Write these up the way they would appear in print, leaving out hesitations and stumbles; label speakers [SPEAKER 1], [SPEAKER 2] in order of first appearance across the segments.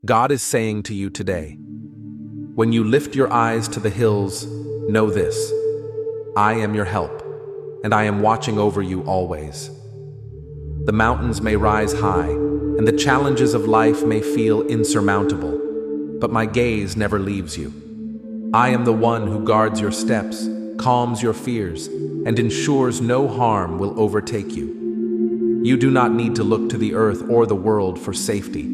[SPEAKER 1] God is saying to you today, when you lift your eyes to the hills, know this: I am your help, and I am watching over you always. The mountains may rise high, and the challenges of life may feel insurmountable, but my gaze never leaves you. I am the one who guards your steps, calms your fears, and ensures no harm will overtake you. You do not need to look to the earth or the world for safety.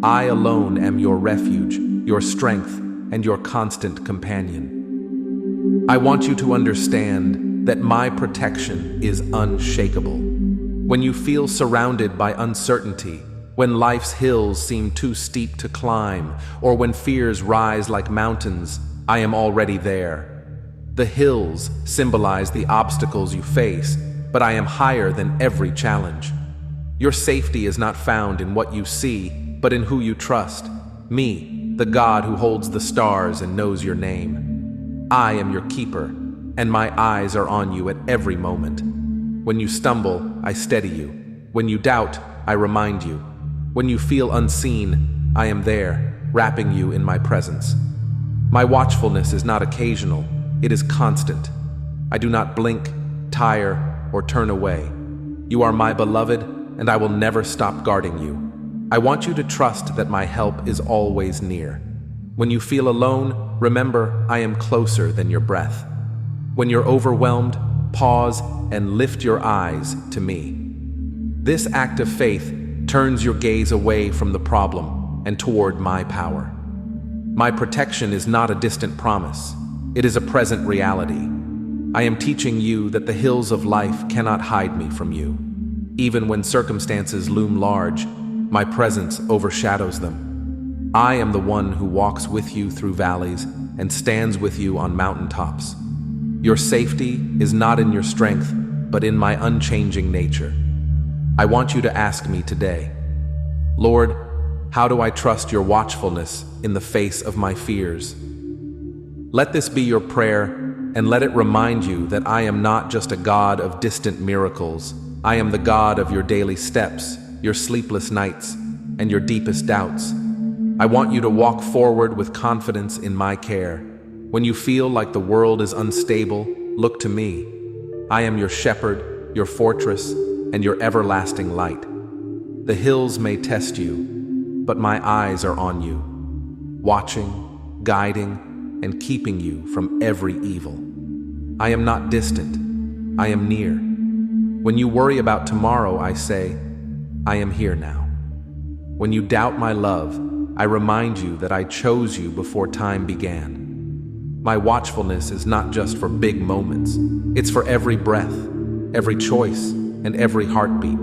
[SPEAKER 1] I alone am your refuge, your strength, and your constant companion. I want you to understand that my protection is unshakable. When you feel surrounded by uncertainty, when life's hills seem too steep to climb, or when fears rise like mountains, I am already there. The hills symbolize the obstacles you face, but I am higher than every challenge. Your safety is not found in what you see, but in who you trust. Me, the God who holds the stars and knows your name. I am your keeper, and my eyes are on you at every moment. When you stumble, I steady you. When you doubt, I remind you. When you feel unseen, I am there, wrapping you in my presence. My watchfulness is not occasional, it is constant. I do not blink, tire, or turn away. You are my beloved, and I will never stop guarding you. I want you to trust that my help is always near. When you feel alone, remember I am closer than your breath. When you're overwhelmed, pause and lift your eyes to me. This act of faith turns your gaze away from the problem and toward my power. My protection is not a distant promise. It is a present reality. I am teaching you that the hills of life cannot hide me from you. Even when circumstances loom large, my presence overshadows them. I am the one who walks with you through valleys and stands with you on mountaintops. Your safety is not in your strength, but in my unchanging nature. I want you to ask me today, Lord, how do I trust your watchfulness in the face of my fears? Let this be your prayer, and let it remind you that I am not just a God of distant miracles. I am the God of your daily steps, your sleepless nights, and your deepest doubts. I want you to walk forward with confidence in my care. When you feel like the world is unstable, look to me. I am your shepherd, your fortress, and your everlasting light. The hills may test you, but my eyes are on you, watching, guiding, and keeping you from every evil. I am not distant, I am near. When you worry about tomorrow, I say, I am here now. When you doubt my love, I remind you that I chose you before time began. My watchfulness is not just for big moments. It's for every breath, every choice, and every heartbeat.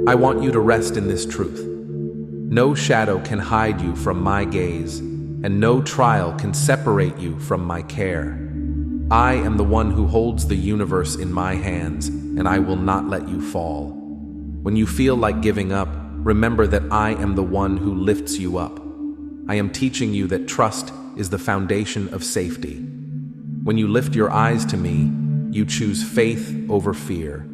[SPEAKER 1] I want you to rest in this truth. No shadow can hide you from my gaze, and no trial can separate you from my care. I am the one who holds the universe in my hands, and I will not let you fall. When you feel like giving up, remember that I am the one who lifts you up. I am teaching you that trust is the foundation of safety. When you lift your eyes to me, you choose faith over fear.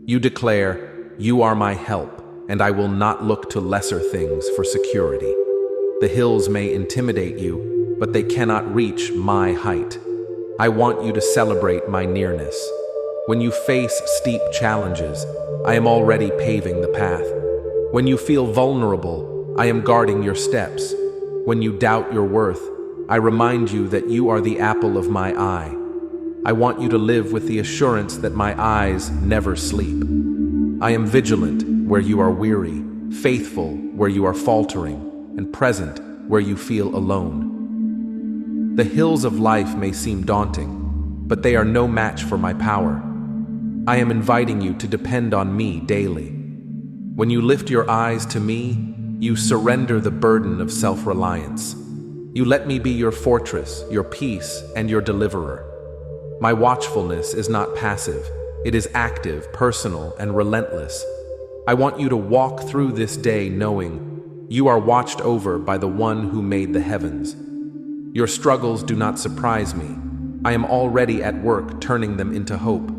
[SPEAKER 1] You declare, you are my help, and I will not look to lesser things for security. The hills may intimidate you, but they cannot reach my height. I want you to celebrate my nearness. When you face steep challenges, I am already paving the path. When you feel vulnerable, I am guarding your steps. When you doubt your worth, I remind you that you are the apple of my eye. I want you to live with the assurance that my eyes never sleep. I am vigilant where you are weary, faithful where you are faltering, and present where you feel alone. The hills of life may seem daunting, but they are no match for my power. I am inviting you to depend on me daily. When you lift your eyes to me, you surrender the burden of self-reliance. You let me be your fortress, your peace, and your deliverer. My watchfulness is not passive. It is active, personal, and relentless. I want you to walk through this day knowing you are watched over by the one who made the heavens. Your struggles do not surprise me. I am already at work turning them into hope.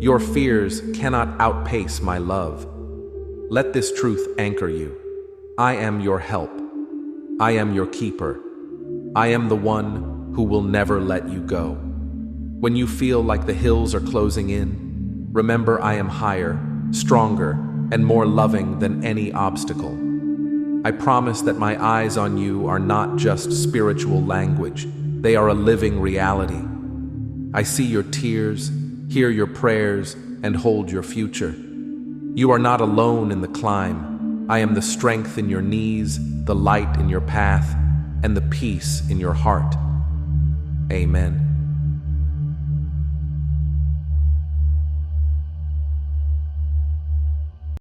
[SPEAKER 1] Your fears cannot outpace my love. Let this truth anchor you. I am your help. I am your keeper. I am the one who will never let you go. When you feel like the hills are closing in, remember I am higher, stronger, and more loving than any obstacle. I promise that my eyes on you are not just spiritual language, they are a living reality. I see your tears, hear your prayers, and hold your future. You are not alone in the climb. I am the strength in your knees, the light in your path, and the peace in your heart. Amen.